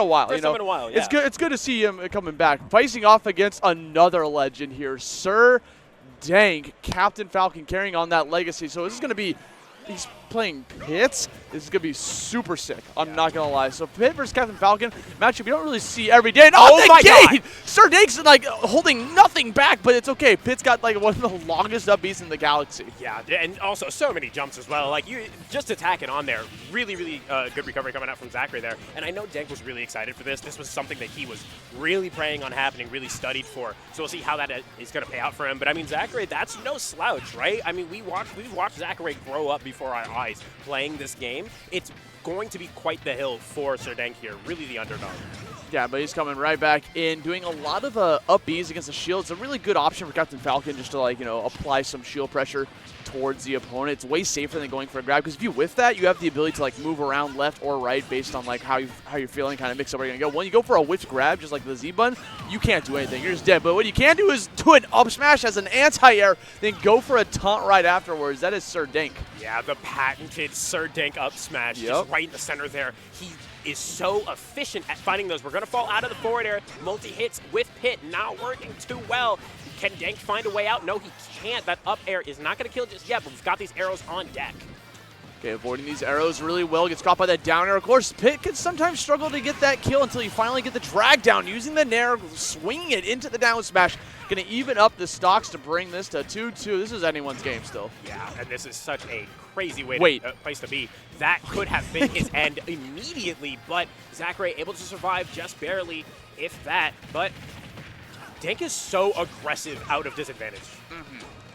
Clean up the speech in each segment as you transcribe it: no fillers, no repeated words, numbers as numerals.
a while, First time in a while, yeah. It's good to see him coming back. Facing off against another legend here, Sir Dank, Captain Falcon carrying on that legacy. So this is going to be, he's playing Pitts. This is going to be super sick. I'm not going to lie. So Pitt versus Captain Falcon matchup you don't really see every day. And oh my God! Sir Dank's like holding nothing back, but it's okay. Pitt's got like one of the longest up Bs in the galaxy. Yeah, and also so many jumps as well. Like, you just attacking on there. Really, really good recovery coming out from Zackray there. And I know Dank was really excited for this. This was something that he was really praying on happening, really studied for. So we'll see how that is going to pay out for him. But I mean, Zackray, that's no slouch, right? I mean, we've watched Zackray grow up before our eyes playing this game. It's going to be quite the hill for Sir Dank here. Really the underdog. Yeah, but he's coming right back in, doing a lot of up Bs against the shield. It's a really good option for Captain Falcon just to, like, you know, apply some shield pressure towards the opponent. It's way safer than going for a grab, because if you whiff that, you have the ability to, like, move around left or right based on, like, how you're feeling, kind of mix up where you're going to go. When you go for a whiff grab, just like the Z-button, you can't do anything. You're just dead. But what you can do is do an up smash as an anti-air, then go for a taunt right afterwards. That is Sir Dank. Yeah, the patented Sir Dank up smash, just right in the center there. He is so efficient at finding those. We're going to fall out of the forward air. Multi-hits with Pit not working too well. Can Dank find a way out? No, he can't. That up air is not going to kill just yet, but we've got these arrows on deck. Okay, avoiding these arrows really well. Gets caught by that down air. Of course, Pit can sometimes struggle to get that kill until you finally get the drag down. Using the nair, swinging it into the down smash. Going to even up the stocks to bring this to 2-2. This is anyone's game still. Yeah, and this is such a crazy place to be. That could have been his end immediately, but Zackray able to survive just barely, if that. But Dank is so aggressive out of disadvantage.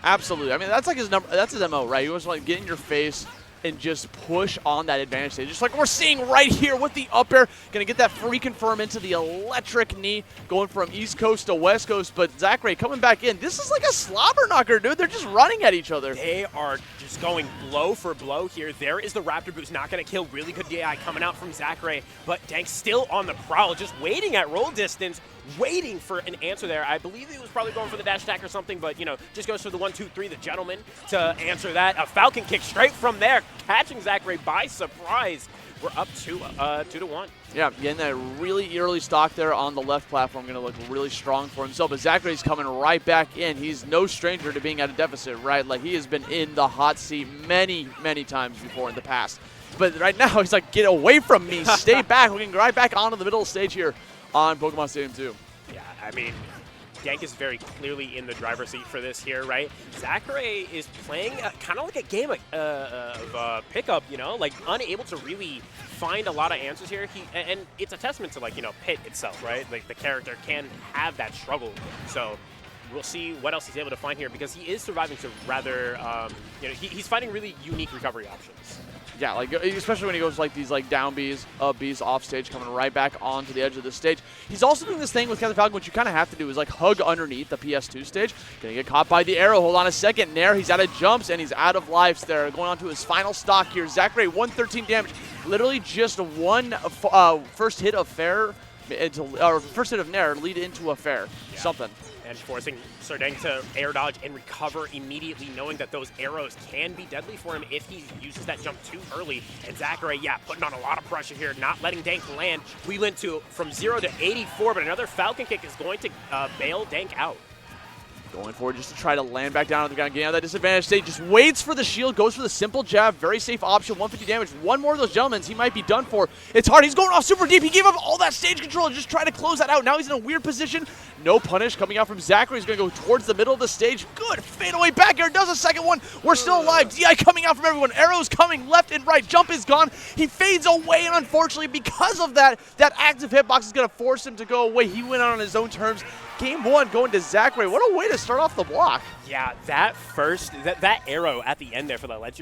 Absolutely. I mean, that's like his number. That's his MO, right? He wants to, like, get in your face and just push on that advantage stage. Just like we're seeing right here with the up air. Going to get that free confirm into the electric knee, going from East Coast to West Coast. But Zackray coming back in. This is like a slobber knocker, dude. They're just running at each other. They are just going blow for blow here. There is the Raptor boost, not going to kill. Really good DI coming out from Zackray. But Dank still on the prowl, just waiting at roll distance, waiting for an answer there. I believe he was probably going for the dash attack or something, but, you know, just goes for the 1-2-3, the gentleman, to answer that. A Falcon kick straight from there, catching Zackray by surprise. We're up 2-1. Yeah, getting that really early stock there on the left platform, going to look really strong for himself. But Zackray's coming right back in. He's no stranger to being at a deficit, right? Like, he has been in the hot seat many, many times before in the past. But right now, he's like, get away from me. Stay back. We're getting right back onto the middle of the stage here on Pokemon Stadium 2. Yeah, I mean, Dank is very clearly in the driver's seat for this here, right? Zackray is playing kind of like a game of pickup, you know, like unable to really find a lot of answers here. And it's a testament to, like, you know, Pit itself, right? Like, the character can have that struggle. So we'll see what else he's able to find here, because he is surviving to rather, you know, he's finding really unique recovery options. Yeah, like, especially when he goes like these, like, down Bs, up Bs, off stage, coming right back onto the edge of the stage. He's also doing this thing with Captain Falcon, which you kind of have to do, is like hug underneath the PS2 stage. Gonna get caught by the arrow. Hold on a second. Nair, he's out of jumps and he's out of lives there. Going on to his final stock here. Zackray, 113 damage. Literally just one first hit of fair, or first hit of Nair lead into a fair. Yeah. Something. And forcing Sir Dank to air dodge and recover immediately, knowing that those arrows can be deadly for him if he uses that jump too early. And Zackray, yeah, putting on a lot of pressure here, not letting Dank land. We went from 0 to 84, but another Falcon kick is going to bail Dank out. Going forward just to try to land back down on the ground, getting out of that disadvantage state. Just waits for the shield, goes for the simple jab. Very safe option, 150 damage. One more of those gentlemen, he might be done for. It's hard. He's going off super deep. He gave up all that stage control and just try to close that out. Now he's in a weird position. No punish coming out from Zackray. He's going to go towards the middle of the stage. Good fadeaway back air. Does a second one. We're still alive. DI coming out from everyone. Arrows coming left and right. Jump is gone. He fades away, and unfortunately, because of that active hitbox is going to force him to go away. He went out on his own terms. Game one going to Zackray. What a way to start off the block. Yeah, that arrow at the end there for the ledge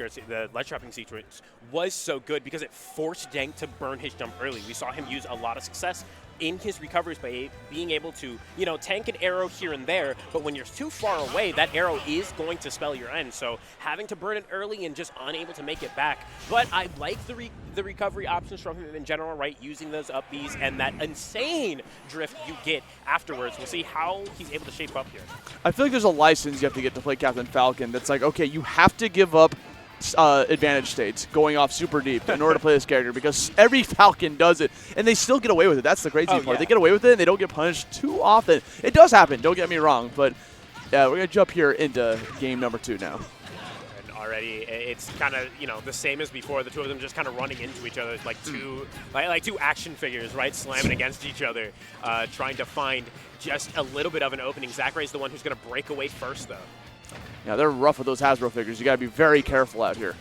trapping sequence was so good, because it forced Dank to burn his jump early. We saw him use a lot of success in his recoveries by being able to, you know, tank an arrow here and there, but when you're too far away, that arrow is going to spell your end. So having to burn it early and just unable to make it back. But I like the recovery options from him in general, right? Using those up Bs and that insane drift you get afterwards. We'll see how he's able to shape up here. I feel like there's a license you have to get to play Captain Falcon that's like, okay, you have to give up advantage states going off super deep in order to play this character because every Falcon does it, and they still get away with it. That's the crazy part. Yeah. They get away with it, and they don't get punished too often. It does happen, don't get me wrong, but we're going to jump here into game number 2 now. And already it's kind of, the same as before. The two of them just kind of running into each other like two action figures, right? Slamming against each other, trying to find just a little bit of an opening. Zackray's the one who's going to break away first, though. Yeah, they're rough with those Hasbro figures. You got to be very careful out here.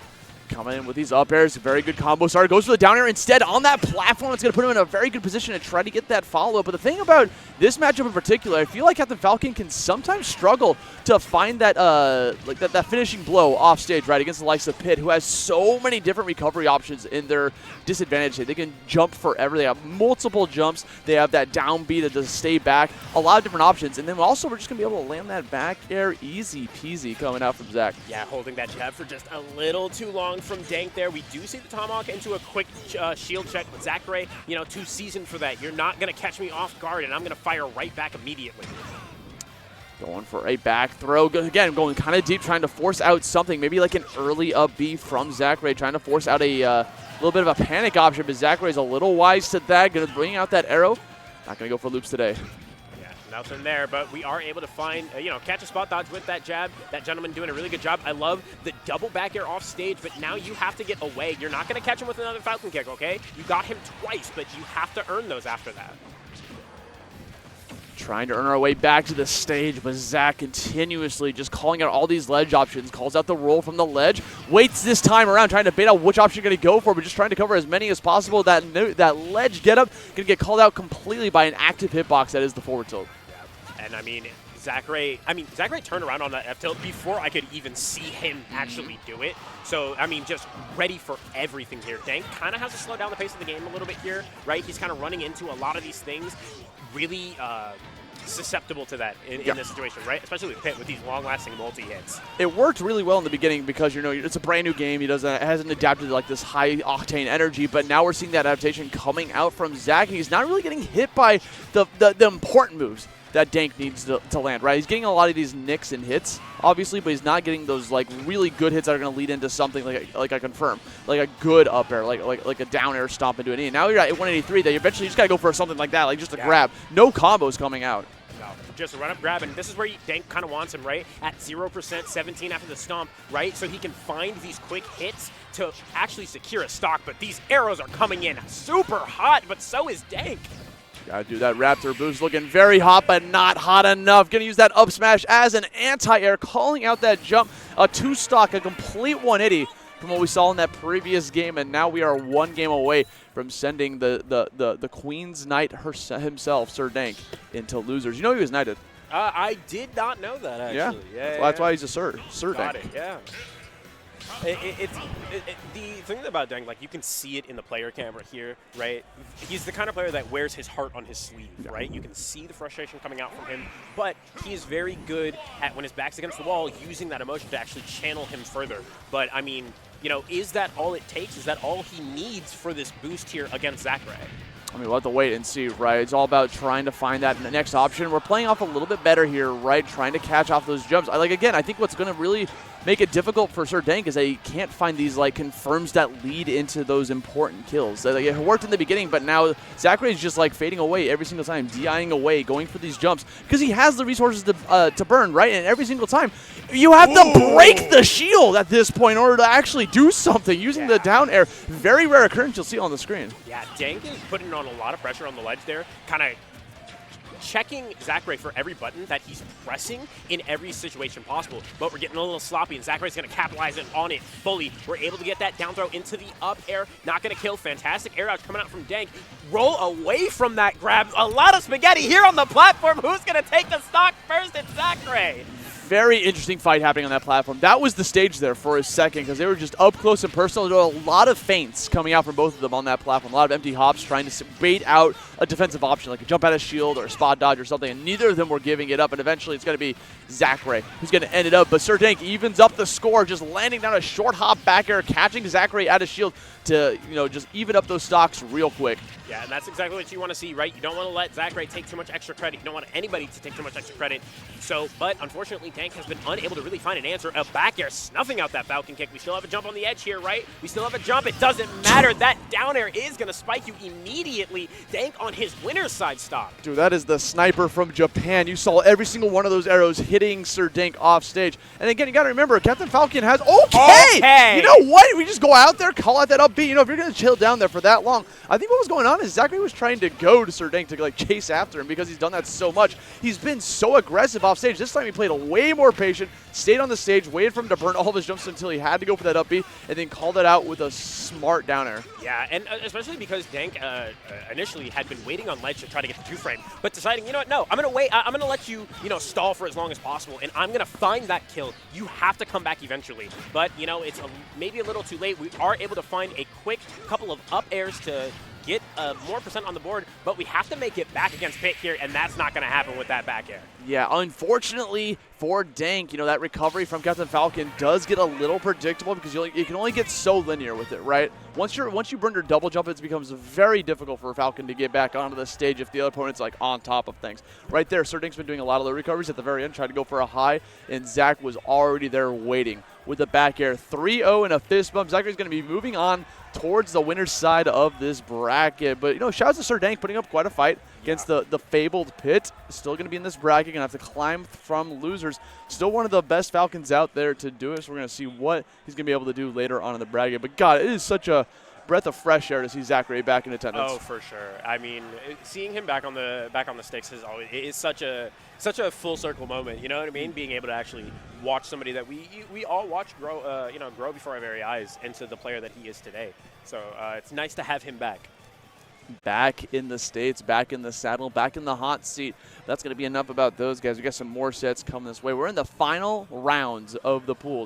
Coming in with these up airs, very good combo starter. Goes for the down air instead on that platform. It's going to put him in a very good position to try to get that follow-up. But the thing about this matchup in particular, I feel like Captain Falcon can sometimes struggle to find that that finishing blow off stage, right, against the likes of Pit, who has so many different recovery options in their disadvantage state. They can jump forever. They have multiple jumps. They have that down B that does stay back. A lot of different options. And then also we're just going to be able to land that back air easy peasy coming out from Zack. Yeah, holding that jab for just a little too long from Dank there. We do see the tomahawk into a quick shield check, but Zackray, too seasoned for that. You're not going to catch me off guard, and I'm going to fire right back immediately. Going for a back throw. Again, going kind of deep, trying to force out something. Maybe like an early up B from Zackray, trying to force out a little bit of a panic option, but Zackray's a little wise to that. Going to bring out that arrow. Not going to go for loops today. Nothing there, but we are able to find, catch a spot dodge with that jab. That gentleman doing a really good job. I love the double back air off stage, but now you have to get away. You're not going to catch him with another Falcon kick, okay? You got him twice, but you have to earn those after that. Trying to earn our way back to the stage, but Zack continuously just calling out all these ledge options. Calls out the roll from the ledge. Waits this time around, trying to bait out which option you're going to go for, but just trying to cover as many as possible. That ledge get up going to get called out completely by an active hitbox that is the forward tilt. And Zackray turned around on that F tilt before I could even see him actually do it. So, just ready for everything here. Dank kind of has to slow down the pace of the game a little bit here, right? He's kind of running into a lot of these things. Really susceptible to that in this situation, right? Especially with Pit with these long-lasting multi-hits. It worked really well in the beginning because, it's a brand new game. It hasn't adapted to like this high-octane energy, but now we're seeing that adaptation coming out from Zack, and he's not really getting hit by the important moves that Dank needs to land, right? He's getting a lot of these nicks and hits, obviously, but he's not getting those like really good hits that are going to lead into something like a confirm, like a good up air, like a down air stomp into an E. And now you're at 183 that you eventually just got to go for something like that, like just a grab. No combos coming out. No, just a run-up grab, and this is where Dank kind of wants him, right? At 0%, 17 after the stomp, right? So he can find these quick hits to actually secure a stock, but these arrows are coming in super hot, but so is Dank. Gotta do that Raptor boost, looking very hot, but not hot enough. Gonna use that up smash as an anti-air, calling out that jump, a 2-stock, a complete 180 from what we saw in that previous game, and now we are one game away from sending the Queen's Knight himself, Sir Dank, into losers. You know he was knighted. I did not know that, actually. Yeah, that's why he's a Sir Got Dank. it, yeah. The thing about Dank, you can see it in the player camera here, right? He's the kind of player that wears his heart on his sleeve, right? You can see the frustration coming out from him, but he is very good at, when his back's against the wall, using that emotion to actually channel him further. But, is that all it takes? Is that all he needs for this boost here against Zackray? We'll have to wait and see, right? It's all about trying to find that next option. We're playing off a little bit better here, right? Trying to catch off those jumps. Again, I think what's going to really make it difficult for Sir Dank is that he can't find these confirms that lead into those important kills. It worked in the beginning, but now Zackray is just fading away every single time, DIing away, going for these jumps because he has the resources to burn, right? And every single time you have to break the shield at this point in order to actually do something using the down air. Very rare occurrence you'll see on the screen. Yeah, Dank is putting on a lot of pressure on the ledge there, kind of checking Zackray for every button that he's pressing in every situation possible. But we're getting a little sloppy, and Zackray's going to capitalize on it fully. We're able to get that down throw into the up air. Not going to kill. Fantastic air dodge coming out from Dank. Roll away from that grab. A lot of spaghetti here on the platform. Who's going to take the stock first? It's Zackray. Very interesting fight happening on that platform. That was the stage there for a second because they were just up close and personal. There were a lot of feints coming out from both of them on that platform. A lot of empty hops trying to bait out a defensive option like a jump out of shield or a spot dodge or something, and neither of them were giving it up, and eventually it's going to be Zackray who's going to end it up. But Sir Dank evens up the score, just landing down a short hop back air, catching Zackray out of shield to, just even up those stocks real quick. Yeah, and that's exactly what you want to see, right? You don't want to let Zackray take too much extra credit. You don't want anybody to take too much extra credit. So, but unfortunately, Dank has been unable to really find an answer. A back air snuffing out that Falcon kick. We still have a jump on the edge here, right? We still have a jump. It doesn't matter. That down air is going to spike you immediately. Dank on his winner's side stock. Dude, that is the sniper from Japan. You saw every single one of those arrows hitting Sir Dank off stage. And again, you got to remember, Captain Falcon has... Okay! You know what? We just go out there, call out that up B. If you're going to chill down there for that long, I think what was going on is Zackray was trying to go to Sir Dank to chase after him because he's done that so much. He's been so aggressive off stage. This time he played a way more patient, stayed on the stage, waited for him to burn all of his jumps until he had to go for that up B, and then called it out with a smart down air. Yeah, and especially because Dank initially had been waiting on ledge to try to get the 2-frame, but deciding, you know what, no, I'm going to wait. I'm going to let you, stall for as long as possible, and I'm going to find that kill. You have to come back eventually. But, it's maybe a little too late. We are able to find a quick couple of up airs to get more % on the board, but we have to make it back against Pit here, and that's not going to happen with that back air. Yeah, unfortunately for Dank, that recovery from Captain Falcon does get a little predictable because you can only get so linear with it, right? Once you burn your double jump, it becomes very difficult for Falcon to get back onto the stage if the other opponent's on top of things. Right there, Sir Dank's been doing a lot of the recoveries at the very end, tried to go for a high, and Zach was already there waiting with the back air. 3-0 and a fist bump. Zackray's going to be moving on towards the winner's side of this bracket. But, shout out to Sir Dank putting up quite a fight against the fabled Pit. Still going to be in this bracket. Going to have to climb from losers. Still one of the best Falcons out there to do it. So we're going to see what he's going to be able to do later on in the bracket. But, God, it is such a breath of fresh air to see Zackray back in attendance. Oh, for sure. I mean, seeing him back on the sticks is such a full circle moment. You know what I mean? Being able to actually watch somebody that we all watched grow, grow before our very eyes into the player that he is today. So it's nice to have him back. Back in the States, back in the saddle, back in the hot seat. That's going to be enough about those guys. We got some more sets coming this way. We're in the final rounds of the pools.